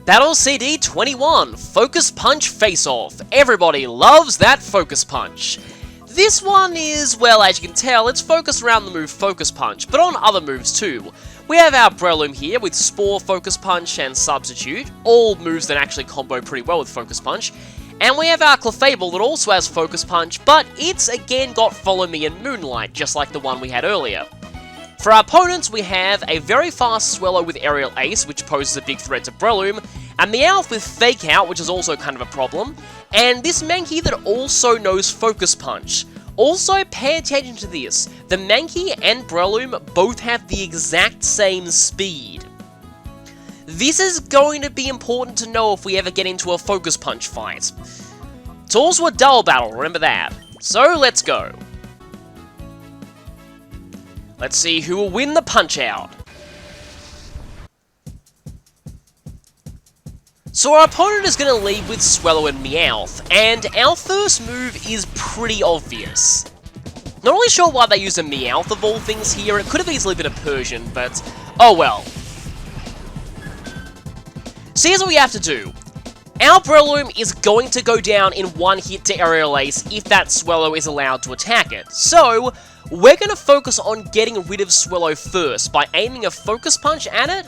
Battle CD 21, Focus Punch Face-Off. Everybody loves that Focus Punch. This one is, well, as you can tell, it's focused around the move Focus Punch, but on other moves too. We have our Breloom here with Spore, Focus Punch, and Substitute, all moves that actually combo pretty well with Focus Punch. And we have our Clefable that also has Focus Punch, but it's again got Follow Me and Moonlight, just like the one we had earlier. For our opponents, we have a very fast Swellow with Aerial Ace, which poses a big threat to Breloom, and Meowth with Fake Out, which is also kind of a problem, and this Mankey that also knows Focus Punch. Also, pay attention to this, the Mankey and Breloom both have the exact same speed. This is going to be important to know if we ever get into a Focus Punch fight. It's also a double battle, remember that. So, let's go. Let's see who will win the Punch-Out. So our opponent is going to lead with Swellow and Meowth, and our first move is pretty obvious. Not really sure why they use a Meowth of all things here, it could have easily been a Persian, but oh well. So here's what we have to do. Our Breloom is going to go down in one hit to Aerial Ace if that Swellow is allowed to attack it. So, we're going to focus on getting rid of Swellow first by aiming a Focus Punch at it,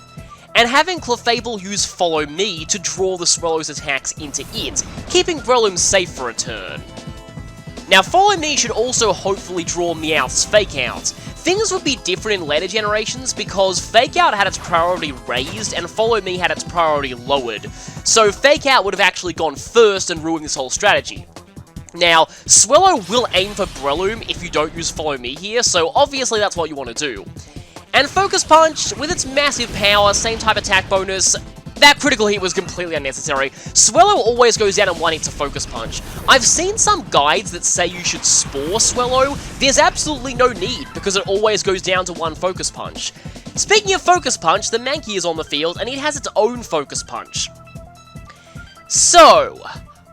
and having Clefable use Follow Me to draw the Swellow's attacks into it, keeping Breloom safe for a turn. Now, Follow Me should also hopefully draw Meowth's Fake Out. Things would be different in later generations because Fake Out had its priority raised and Follow Me had its priority lowered. So Fake Out would have actually gone first and ruined this whole strategy. Now, Swellow will aim for Breloom if you don't use Follow Me here, so obviously that's what you want to do. And Focus Punch, with its massive power, same type attack bonus, that critical hit was completely unnecessary. Swellow always goes down in one hit to Focus Punch. I've seen some guides that say you should Spore Swellow. There's absolutely no need, because it always goes down to one Focus Punch. Speaking of Focus Punch, the Mankey is on the field, and it has its own Focus Punch. So,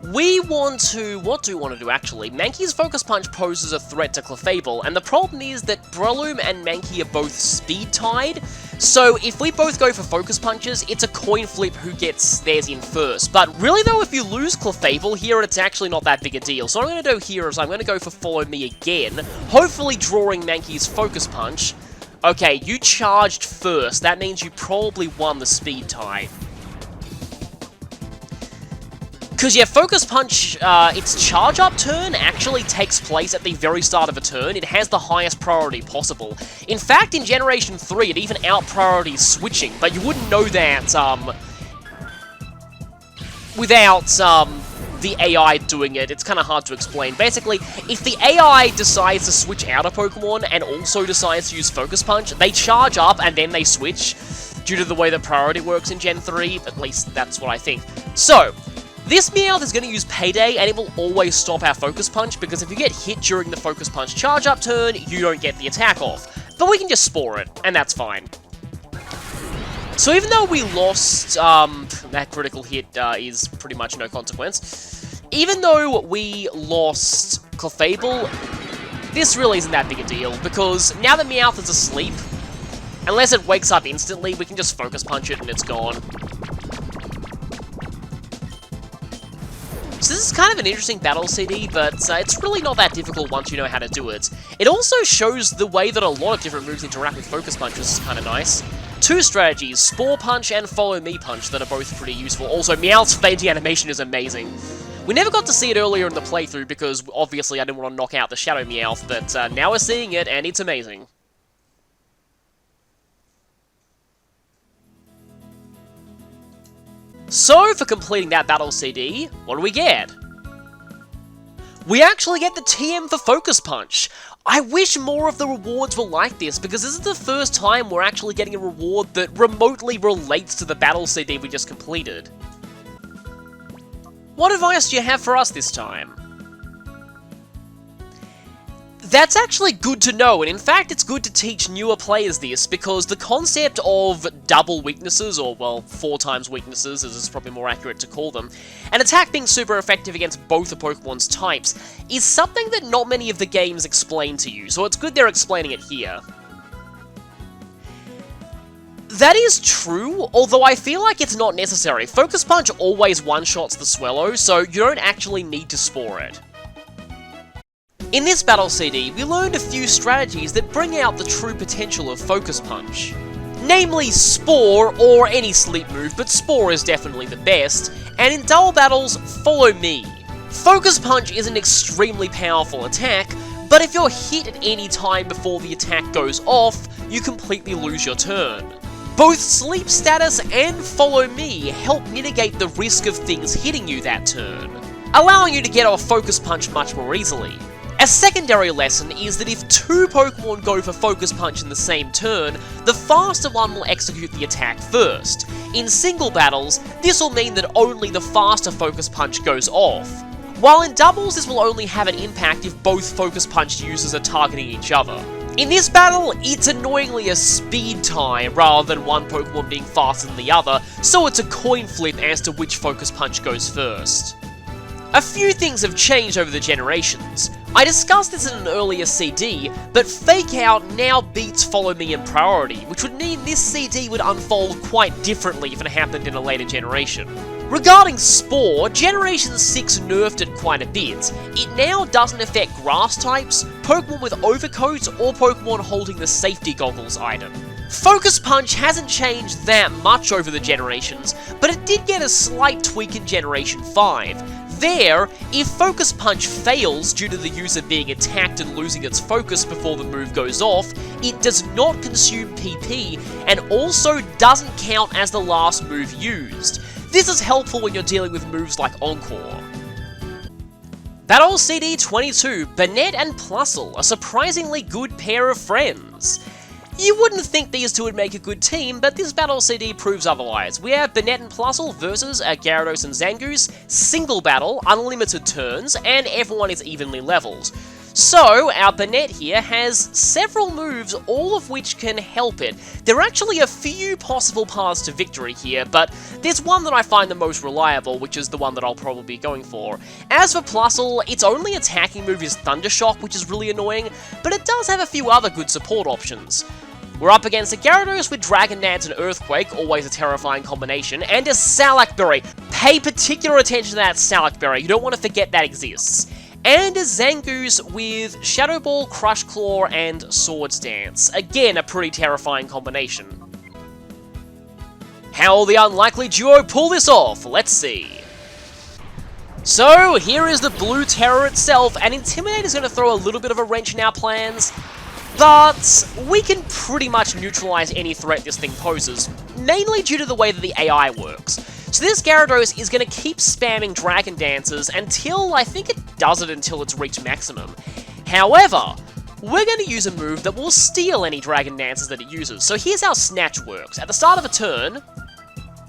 what do we want to do actually? Mankey's Focus Punch poses a threat to Clefable, and the problem is that Breloom and Mankey are both speed tied, so if we both go for Focus Punches, it's a coin flip who gets theirs in first. But really though, if you lose Clefable here, it's actually not that big a deal. So what I'm going to do here is I'm going to go for Follow Me again, hopefully drawing Mankey's Focus Punch. Okay, you charged first, that means you probably won the speed tie. Because, yeah, Focus Punch, its charge-up turn actually takes place at the very start of a turn. It has the highest priority possible. In fact, in Generation 3, it even out-priorities switching, but you wouldn't know that, without, the AI doing it. It's kind of hard to explain. Basically, if the AI decides to switch out a Pokemon and also decides to use Focus Punch, they charge up and then they switch, due to the way that priority works in Gen 3, at least that's what I think. So, this Meowth is going to use Payday, and it will always stop our Focus Punch, because if you get hit during the Focus Punch charge-up turn, you don't get the attack off. But we can just Spore it, and that's fine. So even though we lost, that critical hit is pretty much no consequence, even though we lost Clefable, this really isn't that big a deal, because now that Meowth is asleep, unless it wakes up instantly, we can just Focus Punch it and it's gone. So this is kind of an interesting battle CD, but it's really not that difficult once you know how to do it. It also shows the way that a lot of different moves interact with Focus Punch, which is kind of nice. Two strategies, Spore Punch and Follow Me Punch, that are both pretty useful. Also, Meowth's fainting animation is amazing. We never got to see it earlier in the playthrough because, obviously, I didn't want to knock out the Shadow Meowth, but now we're seeing it, and it's amazing. So, for completing that battle CD, what do we get? We actually get the TM for Focus Punch! I wish more of the rewards were like this, because this is the first time we're actually getting a reward that remotely relates to the battle CD we just completed. What advice do you have for us this time? That's actually good to know, and in fact it's good to teach newer players this, because the concept of double weaknesses, or well, 4 times weaknesses, as is probably more accurate to call them, an attack being super effective against both a Pokemon's types, is something that not many of the games explain to you, so it's good they're explaining it here. That is true, although I feel like it's not necessary. Focus Punch always one-shots the Swellow, so you don't actually need to Spore it. In this battle CD, we learned a few strategies that bring out the true potential of Focus Punch. Namely Spore, or any sleep move, but Spore is definitely the best, and in double battles, Follow Me. Focus Punch is an extremely powerful attack, but if you're hit at any time before the attack goes off, you completely lose your turn. Both Sleep Status and Follow Me help mitigate the risk of things hitting you that turn, allowing you to get off Focus Punch much more easily. A secondary lesson is that if two Pokemon go for Focus Punch in the same turn, the faster one will execute the attack first. In single battles, this will mean that only the faster Focus Punch goes off. While in doubles, this will only have an impact if both Focus Punch users are targeting each other. In this battle, it's annoyingly a speed tie rather than one Pokemon being faster than the other, so it's a coin flip as to which Focus Punch goes first. A few things have changed over the generations. I discussed this in an earlier CD, but Fake Out now beats Follow Me in priority, which would mean this CD would unfold quite differently if it happened in a later generation. Regarding Spore, Generation 6 nerfed it quite a bit. It now doesn't affect grass types, Pokemon with overcoats, or Pokemon holding the safety goggles item. Focus Punch hasn't changed that much over the generations, but it did get a slight tweak in Generation 5. There, if Focus Punch fails due to the user being attacked and losing its focus before the move goes off, it does not consume PP, and also doesn't count as the last move used. This is helpful when you're dealing with moves like Encore. Battle CD 22, Banette and Plusle, a surprisingly good pair of friends. You wouldn't think these two would make a good team, but this battle CD proves otherwise. We have Banette and Plusle versus Gyarados and Zangoose, single battle, unlimited turns, and everyone is evenly leveled. So, our Banette here has several moves, all of which can help it. There are actually a few possible paths to victory here, but there's one that I find the most reliable, which is the one that I'll probably be going for. As for Plusle, its only attacking move is Thunder Shock, which is really annoying, but it does have a few other good support options. We're up against a Gyarados with Dragon Dance and Earthquake, always a terrifying combination, and a Salac Berry. Pay particular attention to that Salac Berry, you don't want to forget that exists. And a Zangoose with Shadow Ball, Crush Claw, and Swords Dance. Again, a pretty terrifying combination. How will the unlikely duo pull this off? Let's see. So, here is the Blue Terror itself, and Intimidate is going to throw a little bit of a wrench in our plans. But we can pretty much neutralize any threat this thing poses, mainly due to the way that the AI works. So this Gyarados is going to keep spamming Dragon Dances until, I think it does it until it's reached maximum. However, we're going to use a move that will steal any Dragon Dances that it uses. So here's how Snatch works. At the start of a turn,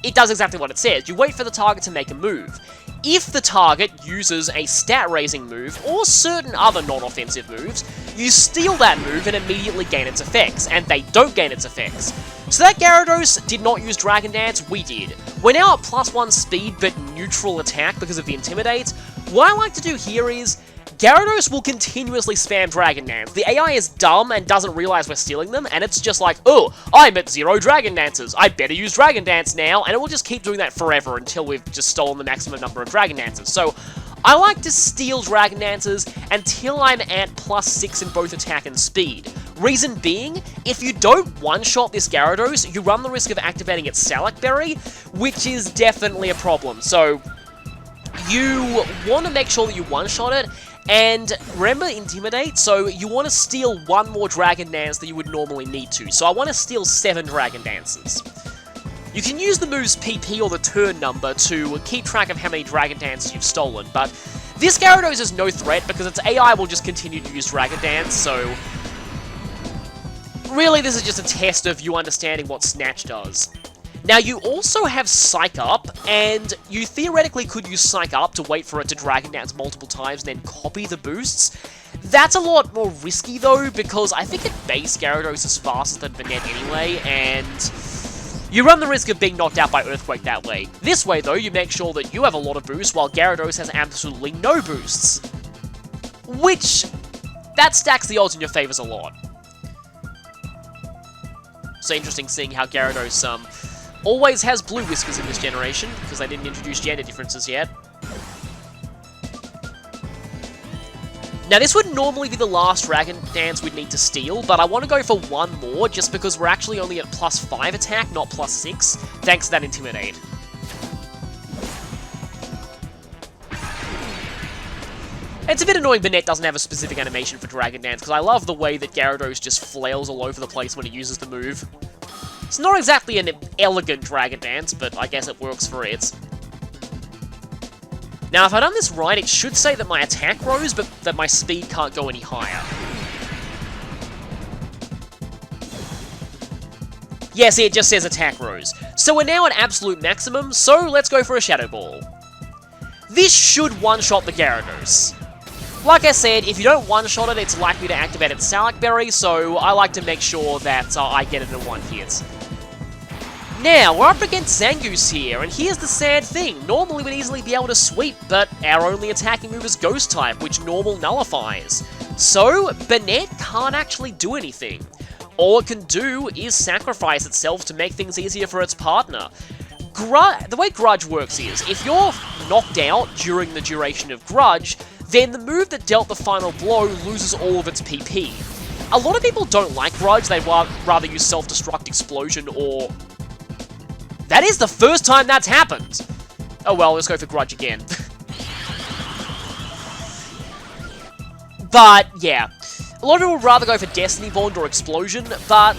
it does exactly what it says. You wait for the target to make a move. If the target uses a stat-raising move, or certain other non-offensive moves, you steal that move and immediately gain its effects, and they don't gain its effects. So that Gyarados did not use Dragon Dance, we did. We're now at +1 speed, but neutral attack because of the Intimidate. What I like to do here is, Gyarados will continuously spam Dragon Dance. The AI is dumb and doesn't realize we're stealing them, and it's just like, oh, I'm at 0 Dragon Dances, I better use Dragon Dance now, and it will just keep doing that forever until we've just stolen the maximum number of Dragon Dances. So, I like to steal Dragon Dances until I'm at +6 in both attack and speed. Reason being, if you don't one-shot this Gyarados, you run the risk of activating its Salac Berry, which is definitely a problem. So, you want to make sure that you one-shot it, and remember Intimidate, so you want to steal one more Dragon Dance than you would normally need to. So I want to steal 7 Dragon Dances. You can use the move's PP or the turn number to keep track of how many Dragon Dances you've stolen, but this Gyarados is no threat because its AI will just continue to use Dragon Dance, so really this is just a test of you understanding what Snatch does. Now, you also have Psych Up, and you theoretically could use Psych Up to wait for it to Dragon Dance multiple times and then copy the boosts. That's a lot more risky, though, because I think it base Gyarados is faster than Banette anyway, and you run the risk of being knocked out by Earthquake that way. This way, though, you make sure that you have a lot of boosts, while Gyarados has absolutely no boosts. Which, that stacks the odds in your favors a lot. So interesting seeing how Gyarados always has blue whiskers in this generation, because they didn't introduce gender differences yet. Now this would normally be the last Dragon Dance we'd need to steal, but I want to go for one more, just because we're actually only at +5 attack, not +6, thanks to that Intimidate. It's a bit annoying Banette doesn't have a specific animation for Dragon Dance, because I love the way that Gyarados just flails all over the place when he uses the move. It's not exactly an elegant Dragon Dance, but I guess it works for it. Now, if I've done this right, it should say that my attack rose, but that my speed can't go any higher. Yeah, see, it just says attack rose. So we're now at absolute maximum, so let's go for a Shadow Ball. This should one-shot the Gyarados. Like I said, if you don't one-shot it, it's likely to activate its Salac Berry, so I like to make sure that I get it in one hit. Now, we're up against Zangoose here, and here's the sad thing. Normally we'd easily be able to sweep, but our only attacking move is Ghost type, which normal nullifies. So, Banette can't actually do anything. All it can do is sacrifice itself to make things easier for its partner. The way Grudge works is, if you're knocked out during the duration of Grudge, then the move that dealt the final blow loses all of its PP. A lot of people don't like Grudge, they'd rather use Self-Destruct, Explosion, or... That is the first time that's happened! Oh well, let's go for Grudge again. But, yeah. A lot of people would rather go for Destiny Bond or Explosion, but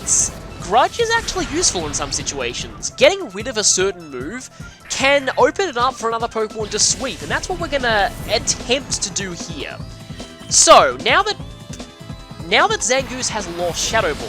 Grudge is actually useful in some situations. Getting rid of a certain move can open it up for another Pokemon to sweep, and that's what we're gonna attempt to do here. So, now that Zangoose has lost Shadow Ball,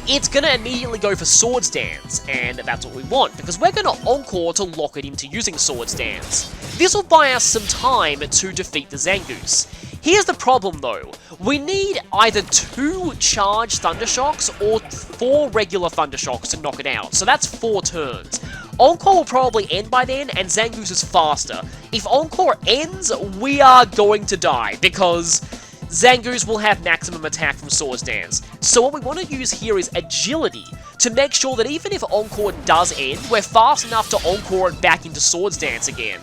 it's gonna immediately go for Swords Dance, and that's what we want, because we're gonna Encore to lock it into using Swords Dance. This will buy us some time to defeat the Zangoose. Here's the problem though, we need either 2 charged Thunder Shocks or 4 regular Thunder Shocks to knock it out, so that's 4 turns. Encore will probably end by then, and Zangoose is faster. If Encore ends, we are going to die, because Zangoose will have maximum attack from Swords Dance. So what we want to use here is Agility, to make sure that even if Encore does end, we're fast enough to Encore it back into Swords Dance again.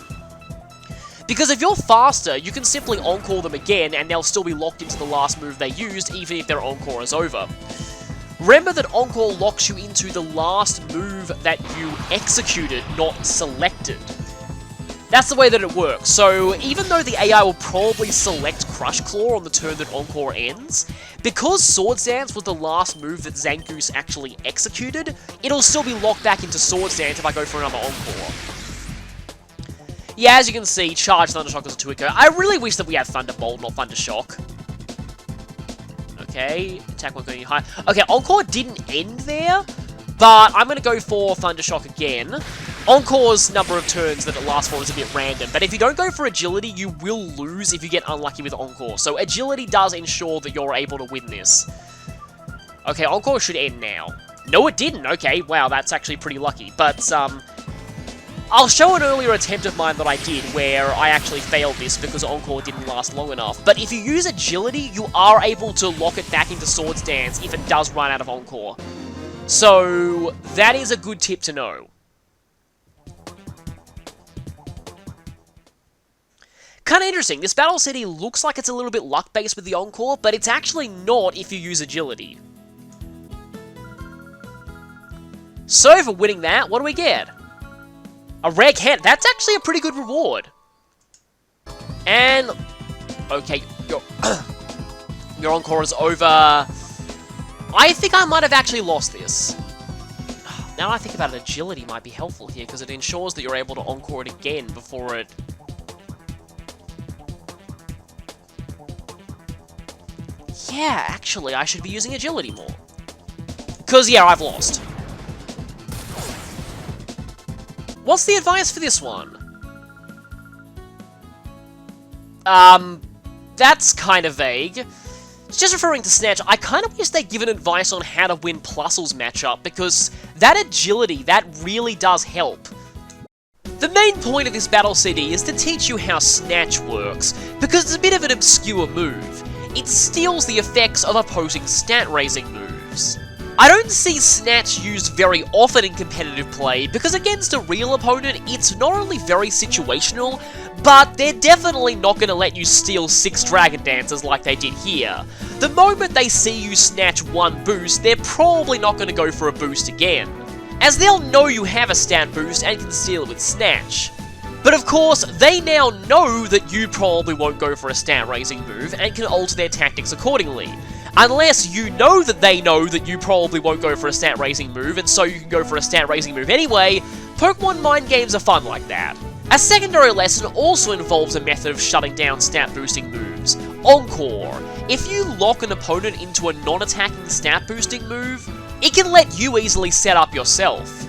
Because if you're faster, you can simply Encore them again, and they'll still be locked into the last move they used, even if their Encore is over. Remember that Encore locks you into the last move that you executed, not selected. That's the way that it works, so even though the AI will probably select Crush Claw on the turn that Encore ends, because Swords Dance was the last move that Zangoose actually executed, it'll still be locked back into Swords Dance if I go for another Encore. Yeah, as you can see, Charge Thundershock is a Twicker. I really wish that we had Thunderbolt, not Thundershock. Okay, attack won't go any higher. Okay, Encore didn't end there, but I'm going to go for Thundershock again. Encore's number of turns that it lasts for is a bit random, but if you don't go for Agility, you will lose if you get unlucky with Encore. So Agility does ensure that you're able to win this. Okay, Encore should end now. No, it didn't. Okay, wow, that's actually pretty lucky. But, I'll show an earlier attempt of mine that I did, where I actually failed this because Encore didn't last long enough. But if you use Agility, you are able to lock it back into Swords Dance if it does run out of Encore. So, that is a good tip to know. Kinda interesting, this Battle City looks like it's a little bit luck-based with the Encore, but it's actually not if you use Agility. So, for winning that, what do we get? A rare can. That's actually a pretty good reward. And, okay, your Encore is over. I think I might have actually lost this. Now I think about it, Agility might be helpful here, because it ensures that you're able to Encore it again before it... Yeah, actually, I should be using Agility more. Because, yeah, I've lost. What's the advice for this one? That's kind of vague. It's just referring to Snatch. I kind of wish they'd given advice on how to win Plusle's matchup, because that Agility, that really does help. The main point of this Battle CD is to teach you how Snatch works, because it's a bit of an obscure move. It steals the effects of opposing stat-raising moves. I don't see Snatch used very often in competitive play, because against a real opponent, it's not only very situational, but they're definitely not going to let you steal 6 Dragon Dances like they did here. The moment they see you snatch 1 boost, they're probably not going to go for a boost again, as they'll know you have a stat boost and can steal it with Snatch. But of course, they now know that you probably won't go for a stat-raising move and can alter their tactics accordingly. Unless you know that you probably won't go for a stat-raising move, and so you can go for a stat-raising move anyway, Pokemon mind games are fun like that. A secondary lesson also involves a method of shutting down stat-boosting moves, Encore. If you lock an opponent into a non-attacking stat-boosting move, it can let you easily set up yourself.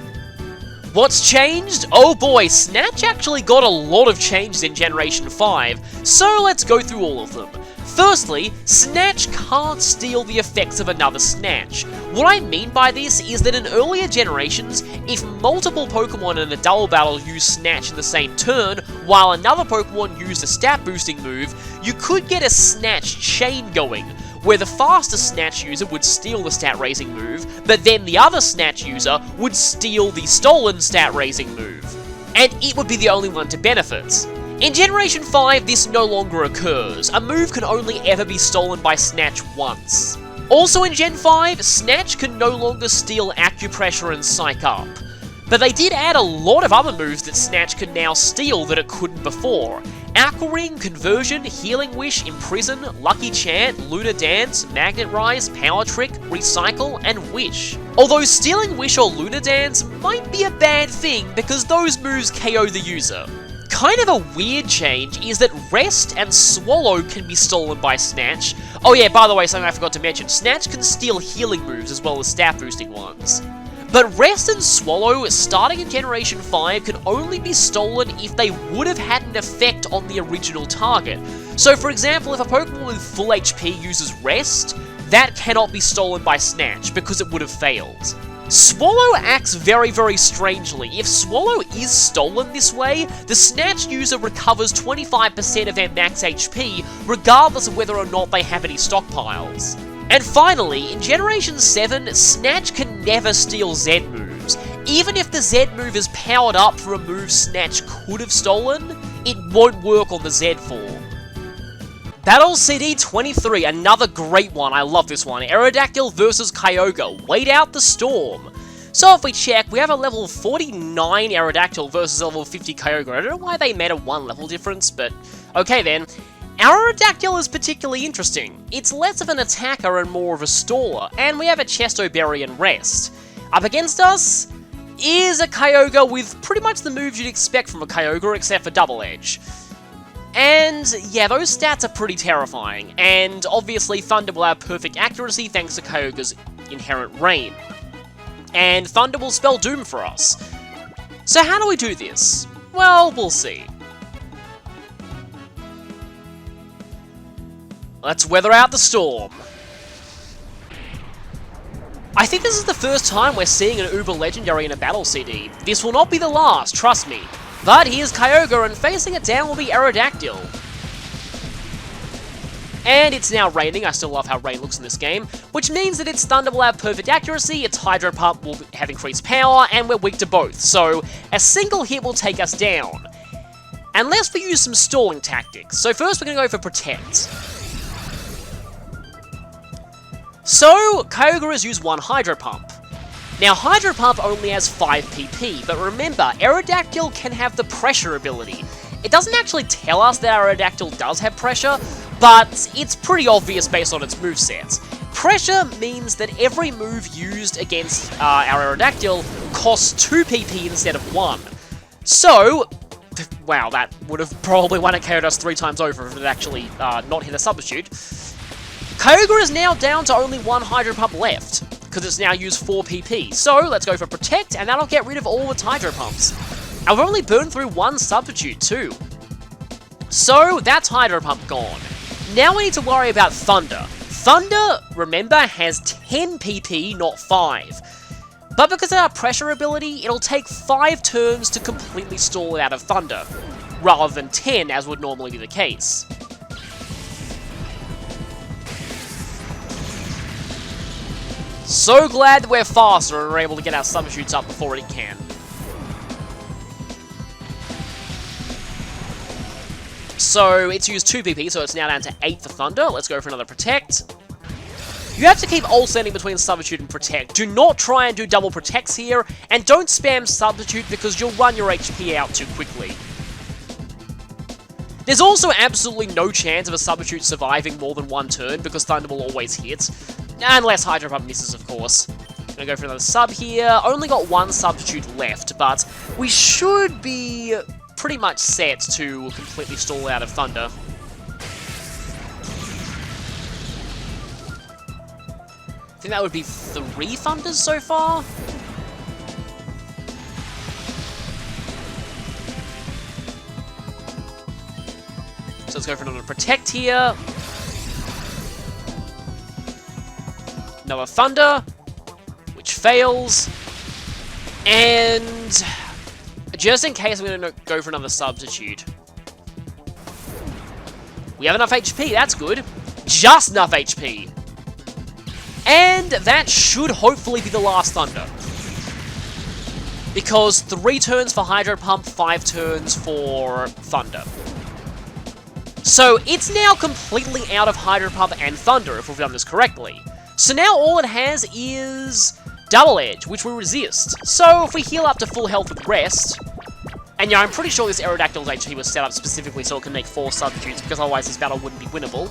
What's changed? Oh boy, Snatch actually got a lot of changes in Generation 5, so let's go through all of them. Firstly, Snatch can't steal the effects of another Snatch. What I mean by this is that in earlier generations, if multiple Pokemon in a double battle used Snatch in the same turn, while another Pokemon used a stat boosting move, you could get a Snatch chain going, where the fastest Snatch user would steal the stat raising move, but then the other Snatch user would steal the stolen stat raising move, and it would be the only one to benefit. In Generation 5, this no longer occurs. A move can only ever be stolen by Snatch once. Also in Gen 5, Snatch can no longer steal Acupressure and Psych Up. But they did add a lot of other moves that Snatch can now steal that it couldn't before. Aqua Ring, Conversion, Healing Wish, Imprison, Lucky Chant, Lunar Dance, Magnet Rise, Power Trick, Recycle, and Wish. Although stealing Wish or Lunar Dance might be a bad thing because those moves KO the user. Kind of a weird change is that Rest and Swallow can be stolen by Snatch. Oh yeah, by the way, something I forgot to mention, Snatch can steal healing moves as well as stat boosting ones. But Rest and Swallow, starting in Generation 5, can only be stolen if they would have had an effect on the original target. So for example, if a Pokemon with full HP uses Rest, that cannot be stolen by Snatch because it would have failed. Swallow acts very, very strangely. If Swallow is stolen this way, the Snatch user recovers 25% of their max HP, regardless of whether or not they have any stockpiles. And finally, in Generation 7, Snatch can never steal Z moves. Even if the Z move is powered up for a move Snatch could have stolen, it won't work on the Z form. Battle CD 23, another great one, I love this one. Aerodactyl versus Kyogre, wait out the storm. So if we check, we have a level 49 Aerodactyl versus a level 50 Kyogre. I don't know why they made a 1 level difference, but okay then. Aerodactyl is particularly interesting. It's less of an attacker and more of a staller, and we have a Chesto Berry and Rest. Up against us is a Kyogre with pretty much the moves you'd expect from a Kyogre except for Double Edge. And yeah, those stats are pretty terrifying, and obviously Thunder will have perfect accuracy thanks to Kyogre's inherent rain. And Thunder will spell Doom for us. So how do we do this? Well, we'll see. Let's weather out the storm. I think this is the first time we're seeing an Uber Legendary in a Battle CD. This will not be the last, trust me. But here's Kyogre, and facing it down will be Aerodactyl. And it's now raining. I still love how rain looks in this game, which means that its Thunder will have perfect accuracy, its Hydro Pump will have increased power, and we're weak to both, so a single hit will take us down. Unless we use some stalling tactics. So first we're going to go for Protect. So, Kyogre has used 1 Hydro Pump. Now, Hydro Pump only has 5 PP, but remember, Aerodactyl can have the Pressure ability. It doesn't actually tell us that Aerodactyl does have Pressure, but it's pretty obvious based on its moveset. Pressure means that every move used against our Aerodactyl costs 2 PP instead of 1. So, wow, that would have probably won at KO'd 3 times over if it had actually not hit a substitute. Kyogre is now down to only 1 Hydro Pump left, because it's now used 4 PP. So, let's go for Protect, and that'll get rid of all its Hydro Pumps. And we've only burned through 1 substitute, too. So, that's Hydro Pump gone. Now we need to worry about Thunder. Thunder, remember, has 10 PP, not 5. But because of our Pressure ability, it'll take 5 turns to completely stall it out of Thunder, rather than 10, as would normally be the case. So glad that we're faster and we're able to get our substitutes up before it can. So it's used 2 PP, so it's now down to 8 for Thunder. Let's go for another Protect. You have to keep alternating between Substitute and Protect. Do not try and do double Protects here, and don't spam Substitute because you'll run your HP out too quickly. There's also absolutely no chance of a Substitute surviving more than 1 turn because Thunder will always hit. Unless Hydro Pump misses, of course. Gonna go for another sub here. Only got 1 Substitute left, but we should be pretty much set to completely stall out of Thunder. I think that would be 3 Thunders so far. So let's go for another Protect here. Another Thunder, which fails. And just in case, I'm going to go for another Substitute. We have enough HP, that's good. Just enough HP. And that should hopefully be the last Thunder. Because 3 turns for Hydro Pump, 5 turns for Thunder. So it's now completely out of Hydro Pump and Thunder, if we've done this correctly. So now all it has is Double Edge, which we resist. So if we heal up to full health with Rest, and yeah, I'm pretty sure this Aerodactyl's HP was set up specifically so it can make 4 substitutes, because otherwise this battle wouldn't be winnable.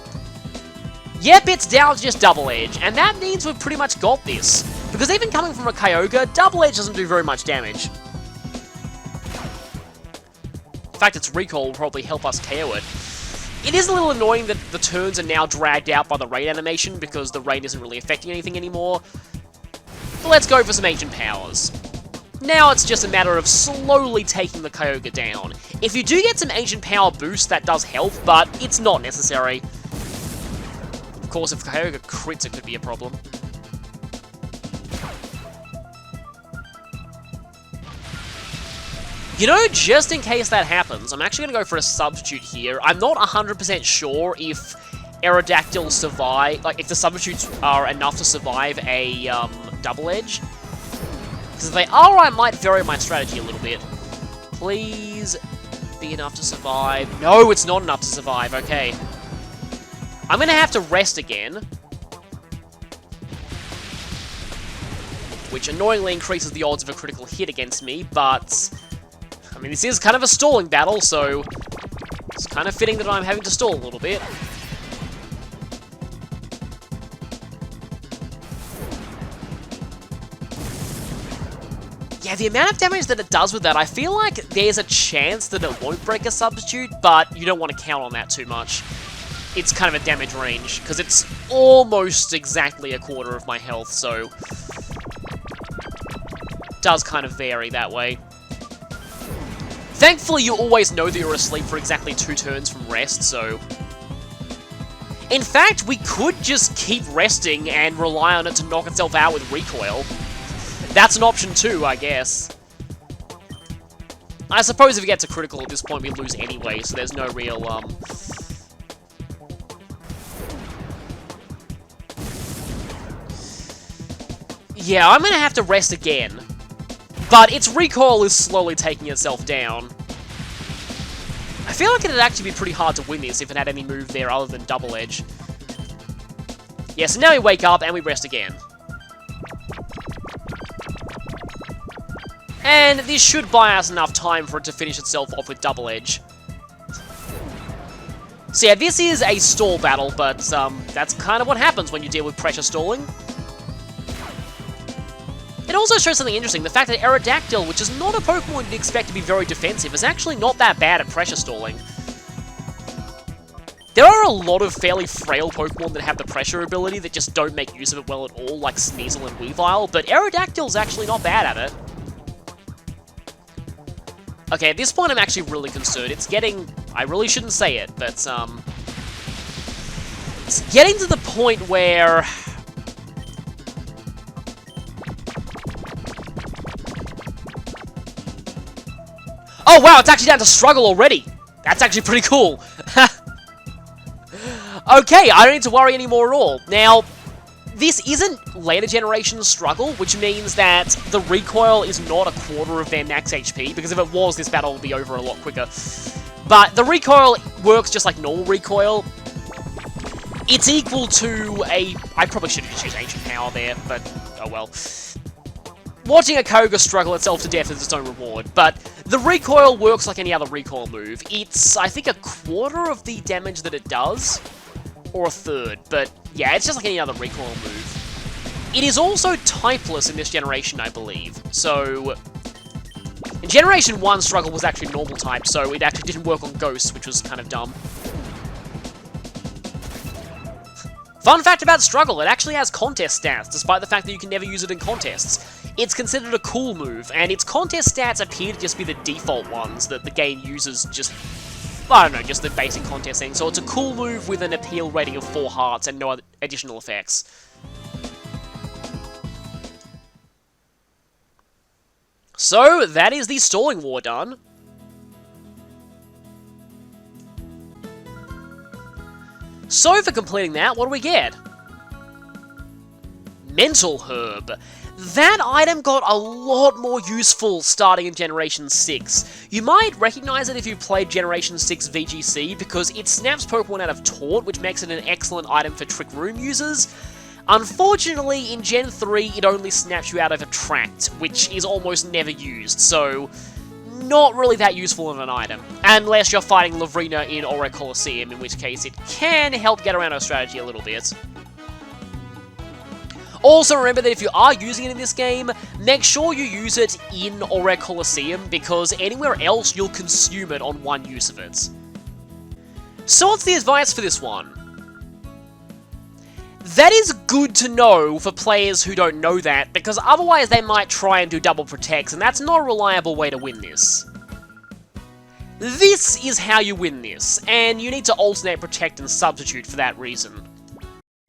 Yep, it's down to just Double Edge, and that means we've pretty much got this. Because even coming from a Kyogre, Double Edge doesn't do very much damage. In fact, its Recall will probably help us KO it. It is a little annoying that the turns are now dragged out by the rain animation, because the rain isn't really affecting anything anymore. But let's go for some Ancient Powers. Now it's just a matter of slowly taking the Kyogre down. If you do get some Ancient Power boost, that does help, but it's not necessary. Of course, if Kyogre crits, it could be a problem. You know, just in case that happens, I'm actually going to go for a Substitute here. I'm not 100% sure if Aerodactyl survive, like, if the Substitutes are enough to survive a Double Edge. Because if they are, I might vary my strategy a little bit. Please be enough to survive. No, it's not enough to survive. Okay. I'm going to have to rest again. Which annoyingly increases the odds of a critical hit against me, but I mean, this is kind of a stalling battle, so it's kind of fitting that I'm having to stall a little bit. Yeah, the amount of damage that it does with that, I feel like there's a chance that it won't break a Substitute, but you don't want to count on that too much. It's kind of a damage range, because it's almost exactly a quarter of my health, so it does kind of vary that way. Thankfully, you always know that you're asleep for exactly 2 turns from rest, so in fact, we could just keep resting and rely on it to knock itself out with Recoil. That's an option too, I guess. I suppose if it gets a critical at this point, we lose anyway, so there's no real, yeah, I'm gonna have to rest again. But its Recoil is slowly taking itself down. I feel like it'd actually be pretty hard to win this if it had any move there other than Double Edge. Yeah, so now we wake up and we rest again. And this should buy us enough time for it to finish itself off with Double Edge. So yeah, this is a stall battle, but that's kind of what happens when you deal with pressure stalling. It also shows something interesting, the fact that Aerodactyl, which is not a Pokemon you'd expect to be very defensive, is actually not that bad at pressure stalling. There are a lot of fairly frail Pokemon that have the pressure ability that just don't make use of it well at all, like Sneasel and Weavile, but Aerodactyl's actually not bad at it. Okay, at this point I'm actually really concerned. It's getting... I really shouldn't say it, but, it's getting to the point where... Oh wow, it's actually down to Struggle already! That's actually pretty cool! Okay, I don't need to worry anymore at all. Now, This isn't later generation struggle, which means that the recoil is not a quarter of their max HP, because if it was, this battle would be over a lot quicker. But the recoil works just like normal recoil. It's equal to a... I probably should have just used Ancient Power there, but oh well. Watching a Kyogre struggle itself to death is its own reward, but the recoil works like any other recoil move. It's, I think, a quarter of the damage that it does, or a third, but yeah, it's just like any other recoil move. It is also typeless in this generation, I believe, so... In Generation 1, Struggle was actually normal type, so it actually didn't work on Ghosts, which was kind of dumb. Fun fact about Struggle, it actually has contest stats, despite the fact that you can never use it in contests. It's considered a cool move, and its contest stats appear to just be the default ones that the game uses just... I don't know, just the basic contest thing. So it's a cool move with an appeal rating of 4 hearts and no other additional effects. So, that is the Stalling War done. So, for completing that, what do we get? Mental Herb. That item got a lot more useful starting in Generation 6. You might recognize it if you played Generation 6 VGC, because it snaps Pokemon out of Taunt, which makes it an excellent item for Trick Room users. Unfortunately, in Gen 3, it only snaps you out of Attract, which is almost never used, so not really that useful of an item. Unless you're fighting Lavrina in Aura Colosseum, in which case it can help get around our strategy a little bit. Also remember that if you are using it in this game, make sure you use it in Aura Colosseum, because anywhere else you'll consume it on one use of it. So what's the advice for this one? That is good to know for players who don't know that, because otherwise they might try and do double protects, and that's not a reliable way to win this. This is how you win this, and you need to alternate protect and substitute for that reason.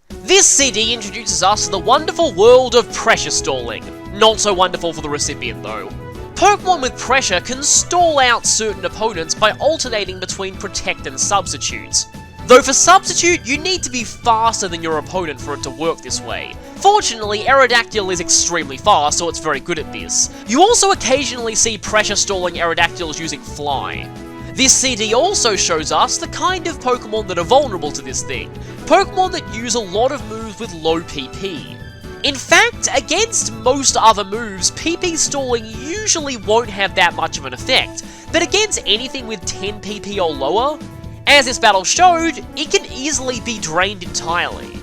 This CD introduces us to the wonderful world of pressure stalling. Not so wonderful for the recipient though. Pokemon with pressure can stall out certain opponents by alternating between protect and substitute. Though for substitute, you need to be faster than your opponent for it to work this way. Fortunately, Aerodactyl is extremely fast, so it's very good at this. You also occasionally see pressure stalling Aerodactyls using Fly. This CD also shows us the kind of Pokemon that are vulnerable to this thing. Pokemon that use a lot of moves with low PP. In fact, against most other moves, PP stalling usually won't have that much of an effect, but against anything with 10 PP or lower, as this battle showed, it can easily be drained entirely.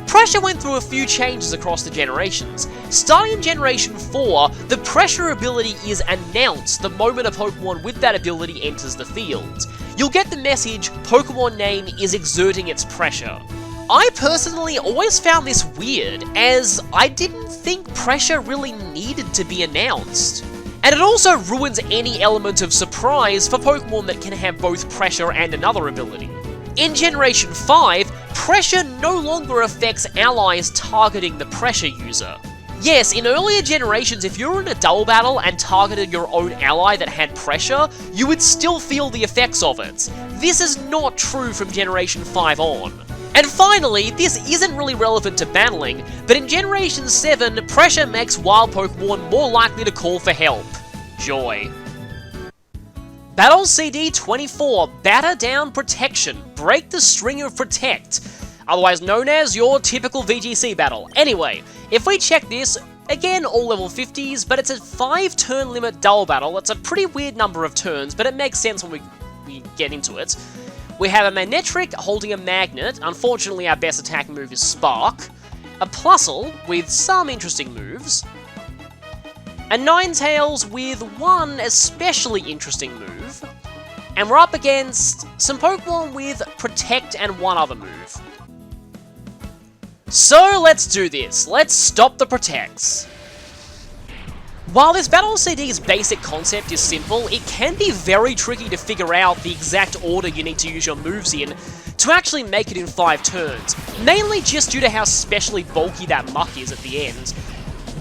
Pressure went through a few changes across the generations. Starting in Generation 4, the pressure ability is announced the moment a Pokemon with that ability enters the field. You'll get the message, Pokemon name is exerting its pressure. I personally always found this weird, as I didn't think pressure really needed to be announced. And it also ruins any element of surprise for Pokemon that can have both pressure and another ability. In Generation 5, pressure no longer affects allies targeting the pressure user. Yes, in earlier generations, if you were in a double battle and targeted your own ally that had pressure, you would still feel the effects of it. This is not true from Generation 5 on. And finally, this isn't really relevant to battling, but in Generation 7, pressure makes wild Pokemon more likely to call for help. Joy. Battle CD 24, Batter Down Protection, break the string of Protect, otherwise known as your typical VGC battle. Anyway, if we check this, again all level 50s, but it's a 5 turn limit double battle. That's a pretty weird number of turns, but it makes sense when we get into it. We have a Manectric holding a Magnet, unfortunately our best attacking move is Spark, a Plusle with some interesting moves, a Ninetales with one especially interesting move, and we're up against some Pokemon with Protect and one other move. So let's do this, let's stop the Protects. While this Battle CD's basic concept is simple, it can be very tricky to figure out the exact order you need to use your moves in to actually make it in 5 turns, mainly just due to how specially bulky that muck is at the end.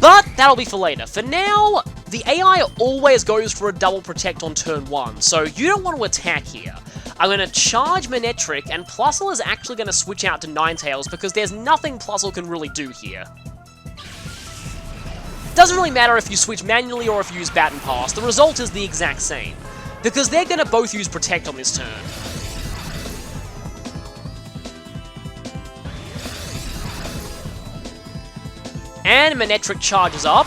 But that'll be for later. For now, the AI always goes for a double protect on turn 1, so you don't want to attack here. I'm going to charge Manectric, and Plusle is actually going to switch out to Ninetales because there's nothing Plusle can really do here. Doesn't really matter if you switch manually or if you use Baton Pass, the result is the exact same, because they're going to both use Protect on this turn. And Manectric charges up.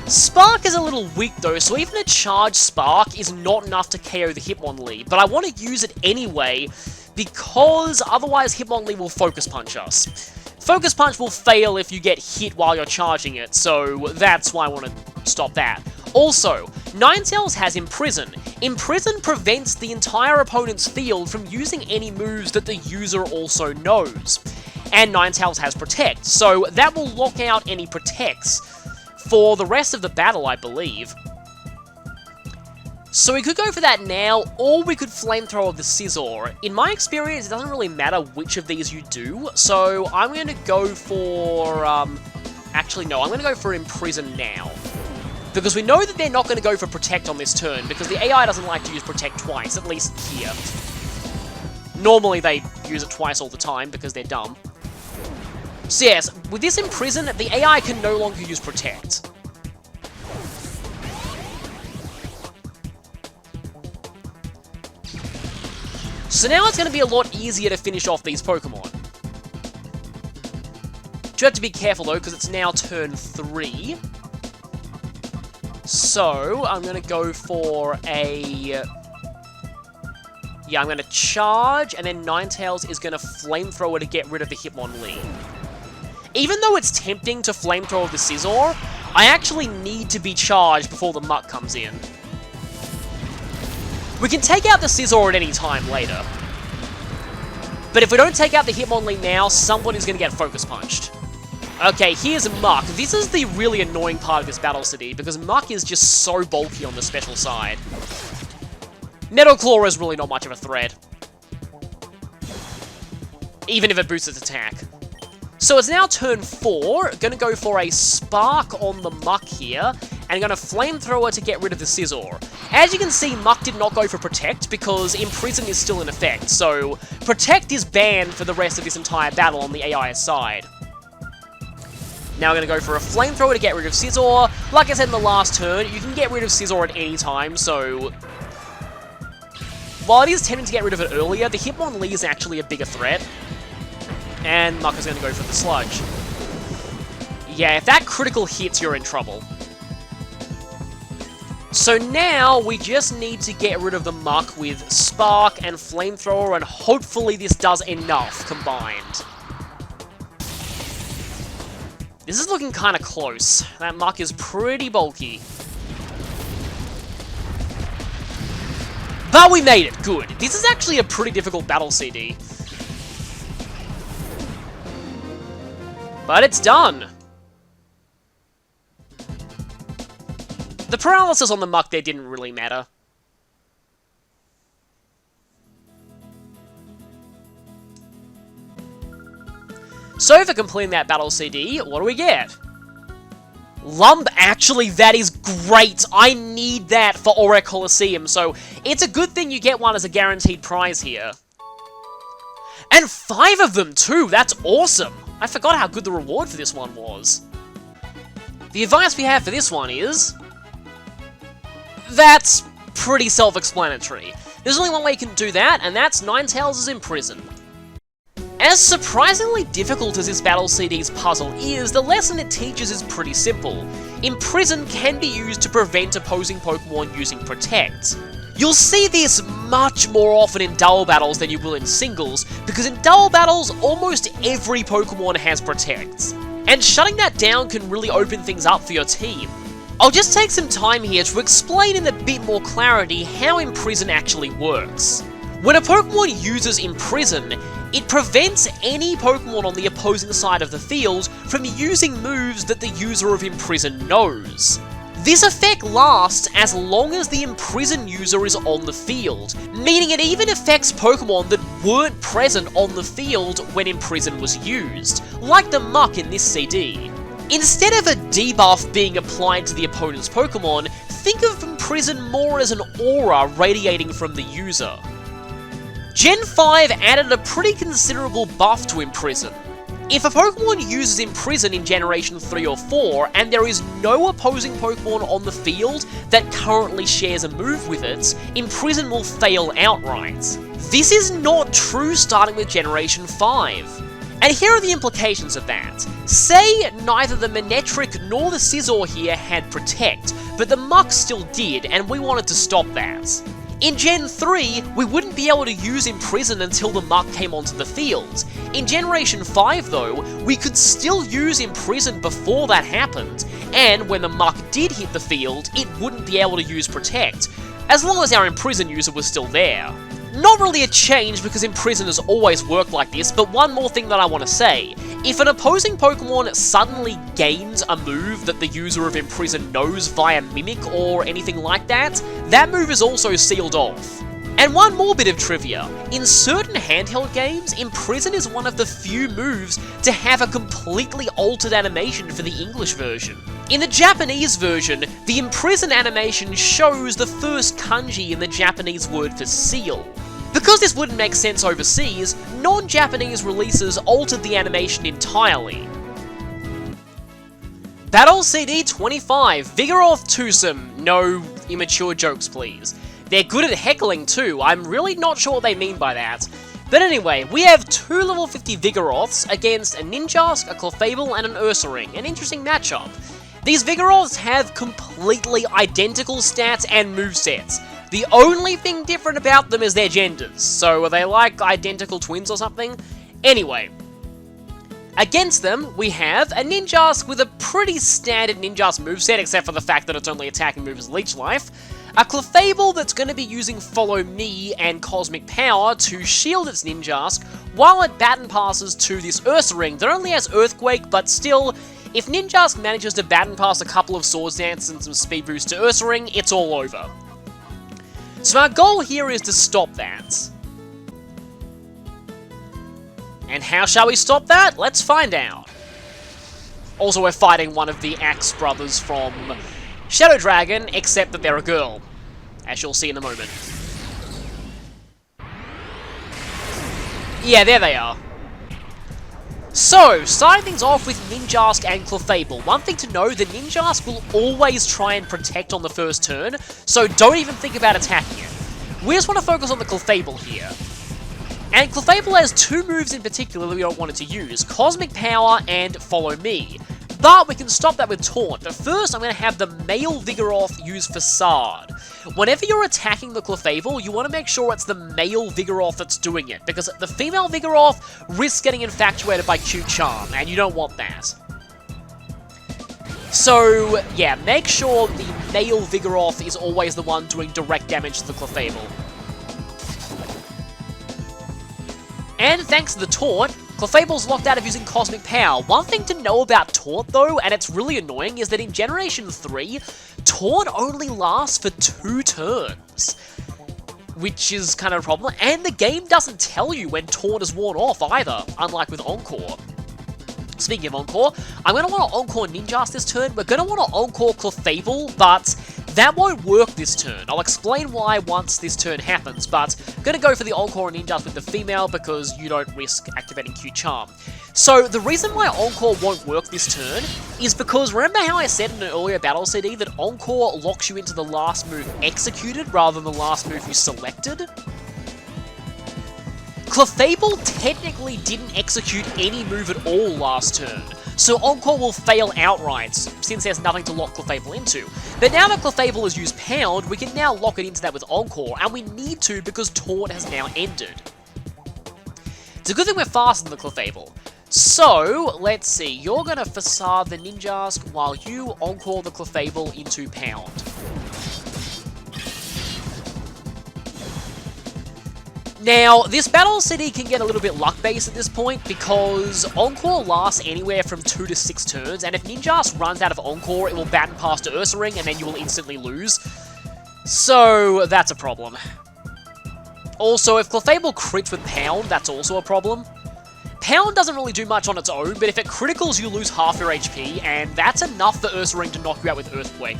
Spark is a little weak though, so even a charged Spark is not enough to KO the Hitmonlee, but I want to use it anyway, because otherwise Hitmonlee will Focus Punch us. Focus Punch will fail if you get hit while you're charging it, so that's why I want to stop that. Also, Ninetales has Imprison. Imprison prevents the entire opponent's field from using any moves that the user also knows. And Ninetales has Protect, so that will lock out any Protects for the rest of the battle, I believe. So we could go for that now, or we could Flamethrower the Scizor. In my experience, it doesn't really matter which of these you do, so I'm going to go for... Actually, no, I'm going to go for Imprison now. Because we know that they're not going to go for Protect on this turn, because the AI doesn't like to use Protect twice, at least here. Normally they use it twice all the time, because they're dumb. So yes, with this Imprison, the AI can no longer use Protect. So now it's going to be a lot easier to finish off these Pokemon. You have to be careful though, because it's now turn 3. So, I'm going to go for a... Yeah, I'm going to charge, and then Ninetales is going to Flamethrower to get rid of the Hitmonlee. Even though it's tempting to Flamethrower the Scizor, I actually need to be charged before the Muck comes in. We can take out the Scizor at any time later. But if we don't take out the Hitmonlee now, somebody's going to get Focus Punched. Okay, here's Muck. This is the really annoying part of this Battle City, because Muck is just so bulky on the special side. Metal Claw is really not much of a threat. Even if it boosts its attack. So it's now turn 4, gonna go for a Spark on the Muck here, and gonna Flamethrower to get rid of the Scizor. As you can see, Muck did not go for Protect, because Imprison is still in effect, so Protect is banned for the rest of this entire battle on the AI's side. Now we're going to go for a Flamethrower to get rid of Scizor. Like I said in the last turn, you can get rid of Scizor at any time, so... While it is tempting to get rid of it earlier, the Hitmonlee is actually a bigger threat. And Muck is going to go for the Sludge. Yeah, if that critical hits, you're in trouble. So now, we just need to get rid of the Muck with Spark and Flamethrower, and hopefully this does enough combined. This is looking kind of close. That Muck is pretty bulky. But we made it, good. This is actually a pretty difficult battle CD. But it's done. The paralysis on the Muck there didn't really matter. So for completing that battle CD, what do we get? Lump, actually, that is great. I need that for Aura Coliseum, so it's a good thing you get one as a guaranteed prize here. And 5 of them too, that's awesome. I forgot how good the reward for this one was. The advice we have for this one is... That's pretty self-explanatory. There's only one way you can do that, and that's Ninetales' Imprison. As surprisingly difficult as this Battle CD's puzzle is, the lesson it teaches is pretty simple. Imprison can be used to prevent opposing Pokemon using Protect. You'll see this much more often in double battles than you will in singles, because in double battles, almost every Pokemon has Protect. And shutting that down can really open things up for your team. I'll just take some time here to explain in a bit more clarity how Imprison actually works. When a Pokemon uses Imprison, it prevents any Pokemon on the opposing side of the field from using moves that the user of Imprison knows. This effect lasts as long as the Imprison user is on the field, meaning it even affects Pokemon that weren't present on the field when Imprison was used, like the Muck in this CD. Instead of a debuff being applied to the opponent's Pokemon, think of Imprison more as an aura radiating from the user. Gen 5 added a pretty considerable buff to Imprison. If a Pokemon uses Imprison in Generation 3 or 4, and there is no opposing Pokemon on the field that currently shares a move with it, Imprison will fail outright. This is not true starting with Generation 5. And here are the implications of that. Say neither the Manectric nor the Scizor here had Protect, but the Muk still did, and we wanted to stop that. In Gen 3, we wouldn't be able to use Imprison until the Muk came onto the field. In Generation 5 though, we could still use Imprison before that happened, and when the Muk did hit the field, it wouldn't be able to use Protect, as long as our Imprison user was still there. Not really a change because Imprison has always worked like this, but one more thing that I want to say. If an opposing Pokemon suddenly gains a move that the user of Imprison knows via Mimic or anything like that, that move is also sealed off. And one more bit of trivia. In certain handheld games, Imprison is one of the few moves to have a completely altered animation for the English version. In the Japanese version, the Imprison animation shows the first kanji in the Japanese word for seal. Because this wouldn't make sense overseas, non-Japanese releases altered the animation entirely. Battle CD 25, Vigoroth Twosome. No immature jokes, please. They're good at heckling too, I'm really not sure what they mean by that. But anyway, we have two level 50 Vigoroths against a Ninjask, a Clefable, and an Ursaring. An interesting matchup. These Vigoroths have completely identical stats and movesets. The only thing different about them is their genders, so are they like identical twins or something? Anyway, against them, we have a Ninjask with a pretty standard Ninjask moveset, except for the fact that its only attacking move is Leech Life, a Clefable that's going to be using Follow Me and Cosmic Power to shield its Ninjask, while it baton passes to this Ursaring that only has Earthquake, but still, if Ninjask manages to baton pass a couple of Swords Dance and some Speed Boost to Ursaring, it's all over. So our goal here is to stop that. And how shall we stop that? Let's find out. Also, we're fighting one of the Axe brothers from Shadow Dragon, except that they're a girl, as you'll see in a moment. Yeah, there they are. So, starting things off with Ninjask and Clefable. One thing to know, the Ninjask will always try and protect on the first turn, so don't even think about attacking it. We just want to focus on the Clefable here. And Clefable has two moves in particular that we don't want it to use, Cosmic Power and Follow Me. But we can stop that with Taunt. But first, I'm going to have the male Vigoroth use Facade. Whenever you're attacking the Clefable, you want to make sure it's the male Vigoroth that's doing it, because the female Vigoroth risks getting infatuated by Cute Charm, and you don't want that. So, yeah, make sure the male Vigoroth is always the one doing direct damage to the Clefable. And thanks to the Taunt, Clefable's locked out of using Cosmic Power. One thing to know about Taunt, though, and it's really annoying, is that in Generation 3, Taunt only lasts for 2 turns. Which is kind of a problem, and the game doesn't tell you when Taunt is worn off either, unlike with Encore. Speaking of Encore, I'm going to want to Encore Ninjask this turn. We're going to want to Encore Clefable, but that won't work this turn. I'll explain why once this turn happens, but I'm going to go for the Encore Ninjask with the female because you don't risk activating Cute Charm. So the reason why Encore won't work this turn is because, remember how I said in an earlier battle CD that Encore locks you into the last move executed rather than the last move you selected? Clefable technically didn't execute any move at all last turn, so Encore will fail outright, since there's nothing to lock Clefable into. But now that Clefable has used Pound, we can now lock it into that with Encore, and we need to because Taunt has now ended. It's a good thing we're faster than the Clefable. So, let's see, you're going to Facade the Ninjask while you Encore the Clefable into Pound. Now, this battle CD can get a little bit luck-based at this point, because Encore lasts anywhere from 2 to 6 turns, and if Ninjask runs out of Encore, it will baton pass to Ursaring, and then you will instantly lose. So, that's a problem. Also, if Clefable crits with Pound, that's also a problem. Pound doesn't really do much on its own, but if it criticals, you lose half your HP, and that's enough for Ursaring to knock you out with Earthquake.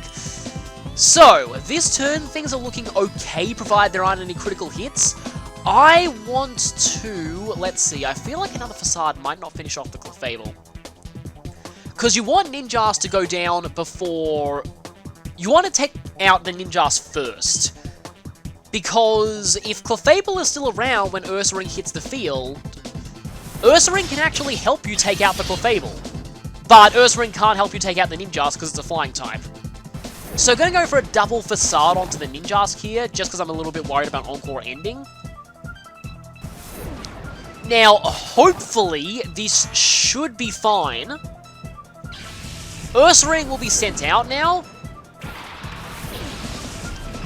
So, this turn, things are looking okay, provided there aren't any critical hits. I want to... Let's see, I feel like another Facade might not finish off the Clefable. Because you want Ninjask to go down before... You want to take out the Ninjask first. Because if Clefable is still around when Ursaring hits the field, Ursaring can actually help you take out the Clefable. But Ursaring can't help you take out the Ninjask because it's a flying type. So going to go for a double Facade onto the Ninjask here, just because I'm a little bit worried about Encore ending. Now, hopefully, this should be fine. Ursaring will be sent out now.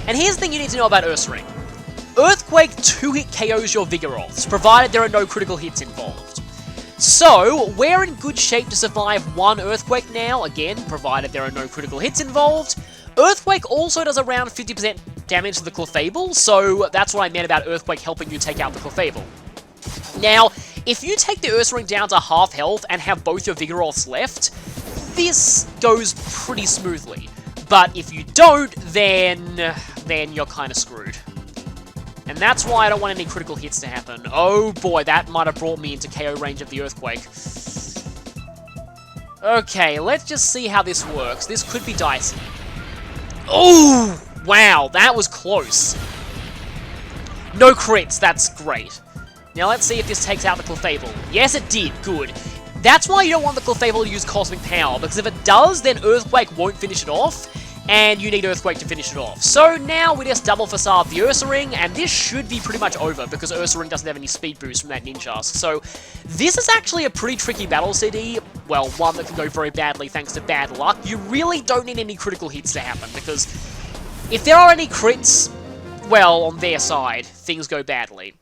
And here's the thing you need to know about Ursaring. Earthquake 2-hit KOs your Vigoroths, provided there are no critical hits involved. So, we're in good shape to survive one Earthquake now, again, provided there are no critical hits involved. Earthquake also does around 50% damage to the Clefable, so that's what I meant about Earthquake helping you take out the Clefable. Now, if you take the Ursaring down to half health and have both your Vigoroths left, this goes pretty smoothly. But if you don't, then you're kind of screwed. And that's why I don't want any critical hits to happen. Oh boy, that might have brought me into KO range of the Earthquake. Okay, let's just see how this works. This could be dicey. Oh, wow, that was close. No crits, that's great. Now let's see if this takes out the Clefable. Yes, it did, good. That's why you don't want the Clefable to use Cosmic Power, because if it does, then Earthquake won't finish it off, and you need Earthquake to finish it off. So now we just double Facade the Ursaring, and this should be pretty much over, because Ursaring doesn't have any speed boost from that Ninjask. So this is actually a pretty tricky battle CD, well, one that can go very badly thanks to bad luck. You really don't need any critical hits to happen, because if there are any crits, well, on their side, things go badly.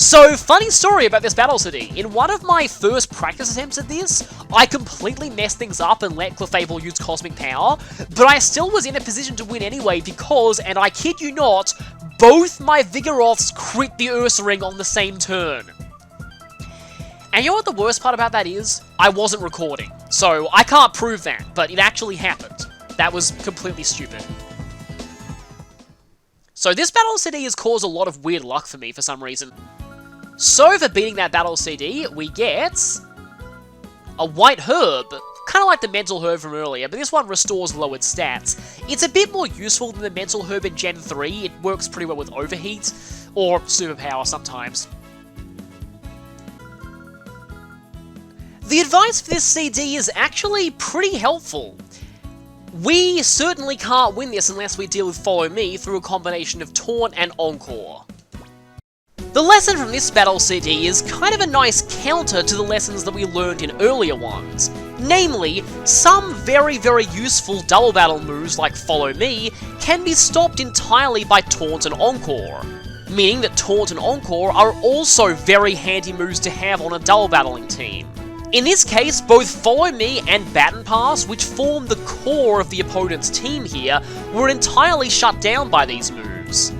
So, funny story about this battle CD. In one of my first practice attempts at this, I completely messed things up and let Clefable use Cosmic Power, but I still was in a position to win anyway because, and I kid you not, both my Vigoroths crit the Ursaring on the same turn. And you know what the worst part about that is? I wasn't recording, so I can't prove that, but it actually happened. That was completely stupid. So this battle CD has caused a lot of weird luck for me for some reason. So for beating that battle CD, we get a White Herb, kind of like the Mental Herb from earlier, but this one restores lowered stats. It's a bit more useful than the Mental Herb in Gen 3, it works pretty well with Overheat, or Superpower sometimes. The advice for this CD is actually pretty helpful. We certainly can't win this unless we deal with Follow Me through a combination of Taunt and Encore. The lesson from this battle CD is kind of a nice counter to the lessons that we learned in earlier ones. Namely, some very useful double battle moves like Follow Me can be stopped entirely by Taunt and Encore. Meaning that Taunt and Encore are also very handy moves to have on a double battling team. In this case, both Follow Me and Baton Pass, which form the core of the opponent's team here, were entirely shut down by these moves.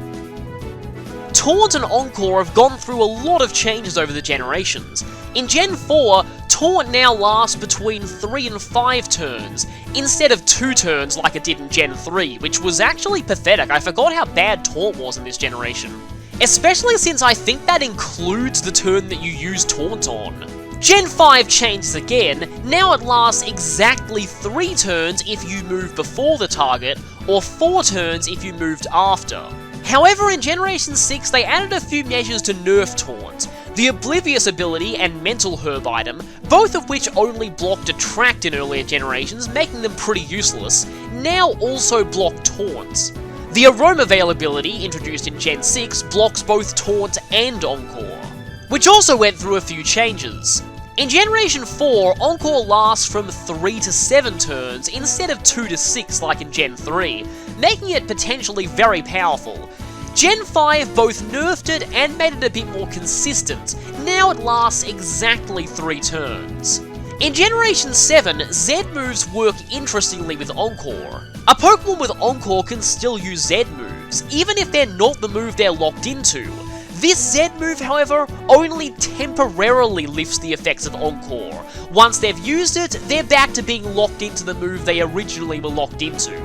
Taunt and Encore have gone through a lot of changes over the generations. In Gen 4, Taunt now lasts between 3 and 5 turns, instead of 2 turns like it did in Gen 3, which was actually pathetic. I forgot how bad Taunt was in this generation. Especially since I think that includes the turn that you use Taunt on. Gen 5 changes again, now it lasts exactly 3 turns if you move before the target, or 4 turns if you moved after. However, in Generation 6 they added a few measures to nerf Taunt. The Oblivious ability and Mental Herb item, both of which only blocked Attract in earlier generations, making them pretty useless, now also block Taunts. The Aroma Veil ability, introduced in Gen 6, blocks both Taunt and Encore, which also went through a few changes. In Generation 4, Encore lasts from 3 to 7 turns instead of 2 to 6 like in Gen 3, making it potentially very powerful. Gen 5 both nerfed it and made it a bit more consistent, now it lasts exactly 3 turns. In Generation 7, Z moves work interestingly with Encore. A Pokemon with Encore can still use Z moves, even if they're not the move they're locked into. This Z move, however, only temporarily lifts the effects of Encore. Once they've used it, they're back to being locked into the move they originally were locked into.